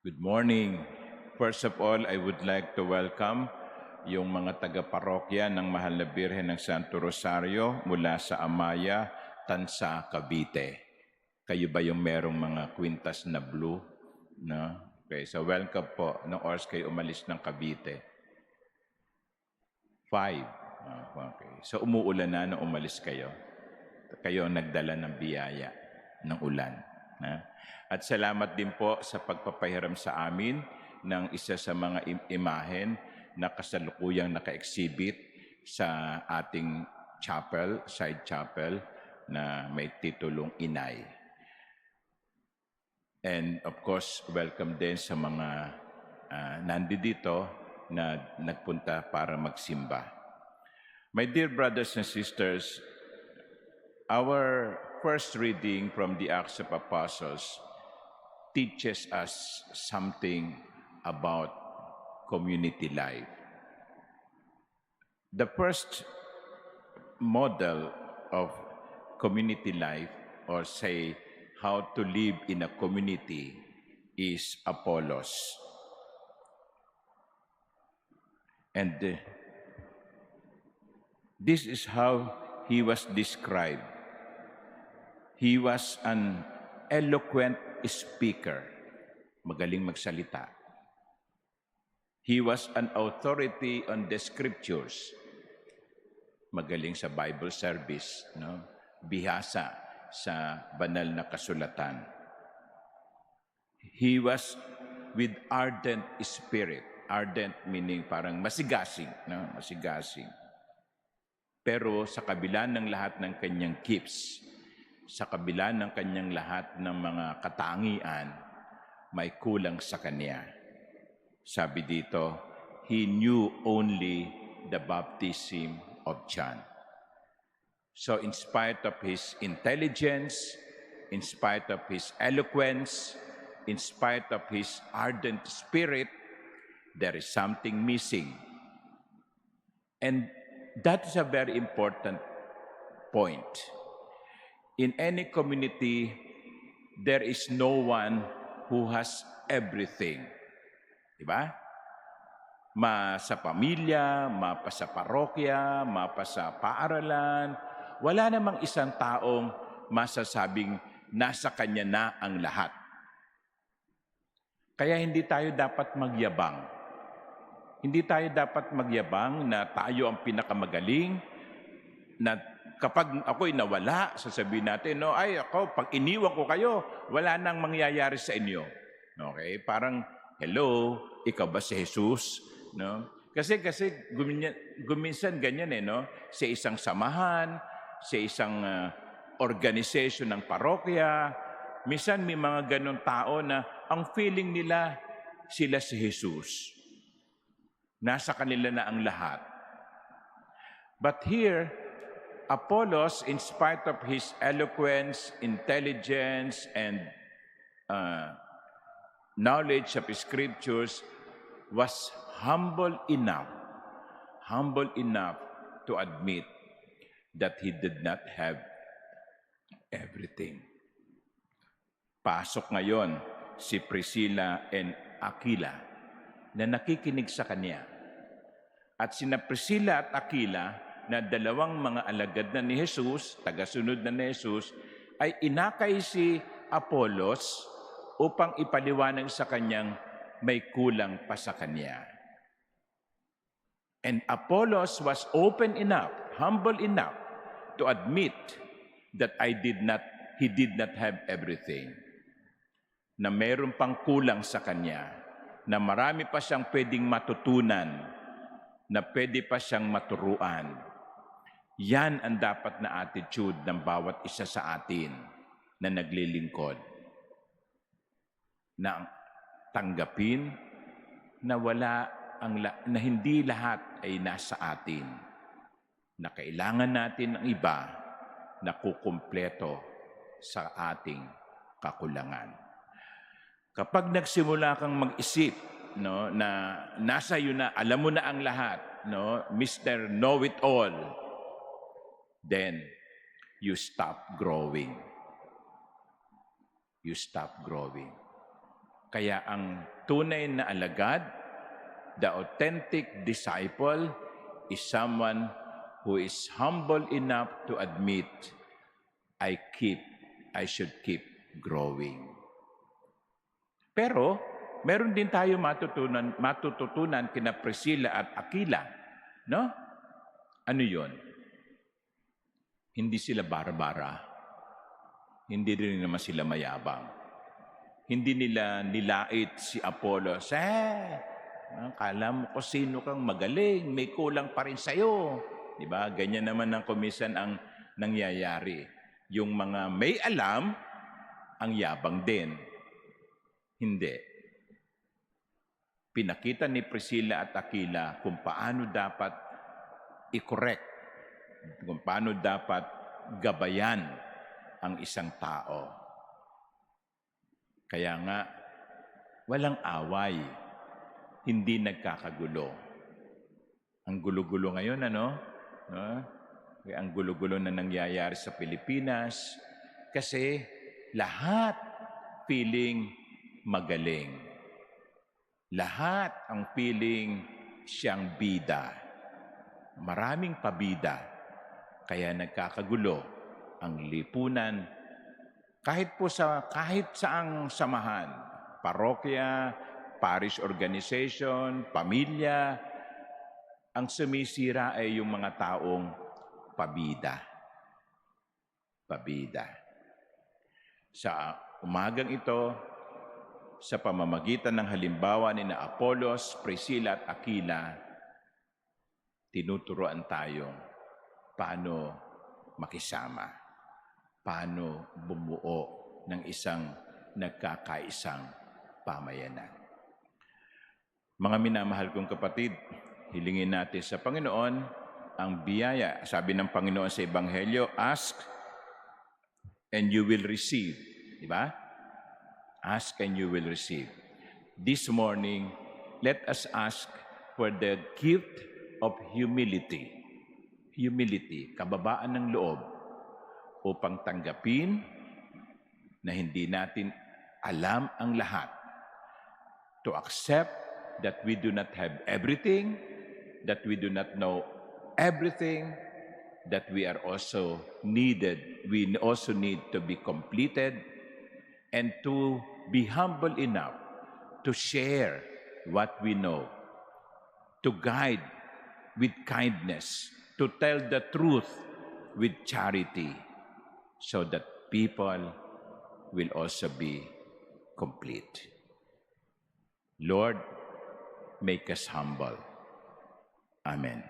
Good morning. First of all, I would like to welcome yung mga taga-parokya ng Mahal na Birhen ng Santo Rosario mula sa Amaya, Tansa, Cavite. Kayo ba yung merong mga kwintas na blue? No? Okay, so welcome po. Anong oras kayo umalis ng Cavite? 5. Okay. So umuulan na nung umalis kayo. Kayo ang nagdala ng biyaya ng ulan. At salamat din po sa pagpapahiram sa amin ng isa sa mga imahen na kasalukuyang naka-exhibit sa ating chapel, side chapel, na may titulong Inay. And of course, welcome din sa mga nandito na nagpunta para magsimba. My dear brothers and sisters, our first reading from the Acts of Apostles teaches us something about community life. The first model of community life, or say, how to live in a community, is Apollos. And this is how he was described. He was an eloquent speaker, magaling magsalita. He was an authority on the scriptures, magaling sa Bible service, no? Bihasa sa banal na kasulatan. He was with ardent spirit. Ardent meaning parang masigasing, no? Masigasing. Pero sa kabila ng lahat ng kanyang gifts, sa kabila ng kanyang lahat ng mga katangian, may kulang sa kanya. Sabi dito, he knew only the baptism of John. So in spite of his intelligence, in spite of his eloquence, in spite of his ardent spirit, there is something missing. And that is a very important point. In any community, there is no one who has everything. Diba? Sa pamilya, sa parokya, sa paaralan, wala namang isang taong masasabing nasa kanya na ang lahat. Kaya hindi tayo dapat magyabang. Hindi tayo dapat magyabang na tayo ang pinakamagaling, na kapag ako'y nawala, sasabihin natin, no, ay ako, pag iniwan ko kayo, wala nang mangyayari sa inyo. Okay? Parang, hello, ikaw ba si Jesus? No? Kasi guminsan ganyan no? Sa isang samahan, sa isang organization ng parokya, minsan may mga ganong tao na ang feeling nila sila si Jesus. Nasa kanila na ang lahat. But here, Apollos, in spite of his eloquence, intelligence, and knowledge of scriptures, was humble enough to admit that he did not have everything. Pasok ngayon si Priscilla and Aquila na nakikinig sa kanya. At sina Priscilla at Aquila, na dalawang mga alagad na ni Jesus, tagasunod na ni Jesus, ay inakay si Apollos upang ipaliwanag sa kanyang may kulang pa sa kanya. And Apollos was open enough, humble enough to admit that he did not have everything. Na mayroon pang kulang sa kanya, na marami pa siyang pwedeng matutunan, na pwede pa siyang maturuan. Yan ang dapat na attitude ng bawat isa sa atin na naglilingkod. Na tanggapin na na hindi lahat ay nasa atin. Na kailangan natin ng iba na kukumpleto sa ating kakulangan. Kapag nagsimula kang mag-isip, no, na nasa iyo na, alam mo na ang lahat, no, Mr. Know-it-all, then you stop growing. You stop growing. Kaya ang tunay na alagad, the authentic disciple, is someone who is humble enough to admit, I should keep growing. Pero, meron din tayo matututunan kina Priscilla at Aquila. No? Ano yon? Hindi sila bara-bara. Hindi rin naman sila mayabang. Hindi nila nilait si Apollos. Kala mo ko sino kang magaling, may kulang pa rin sa'yo. Diba? Ganyan naman ang kumisan ang nangyayari. Yung mga may alam, ang yabang din. Hindi. Pinakita ni Priscilla at Aquila kung paano dapat i-correct, kung paano dapat gabayan ang isang tao. Kaya nga, walang away, hindi nagkakagulo. Ang gulo-gulo ngayon, ano? No? Ang gulo-gulo na nangyayari sa Pilipinas kasi lahat feeling magaling. Lahat ang feeling siyang bida. Maraming pabida. Kaya nagkakagulo ang lipunan kahit saang samahan, parokya, parish organization, pamilya, ang sumisira ay yung mga taong pabida. Pabida. Sa umagang ito, sa pamamagitan ng halimbawa ni na Apollos, Priscilla at Aquila, tinuturuan tayong paano makisama, paano bumuo ng isang nagkakaisang pamayanan. Mga minamahal kong kapatid, hilingin natin sa Panginoon ang biyaya. Sabi ng Panginoon sa Ebanghelyo, ask and you will receive. Diba? Ask and you will receive. This morning, let us ask for the gift of humility. Humility, kababaan ng loob, upang tanggapin na hindi natin alam ang lahat. To accept that we do not have everything, that we do not know everything, that we are also needed, we also need to be completed, and to be humble enough to share what we know, to guide with kindness, to tell the truth with charity, so that people will also be complete. Lord, make us humble. Amen.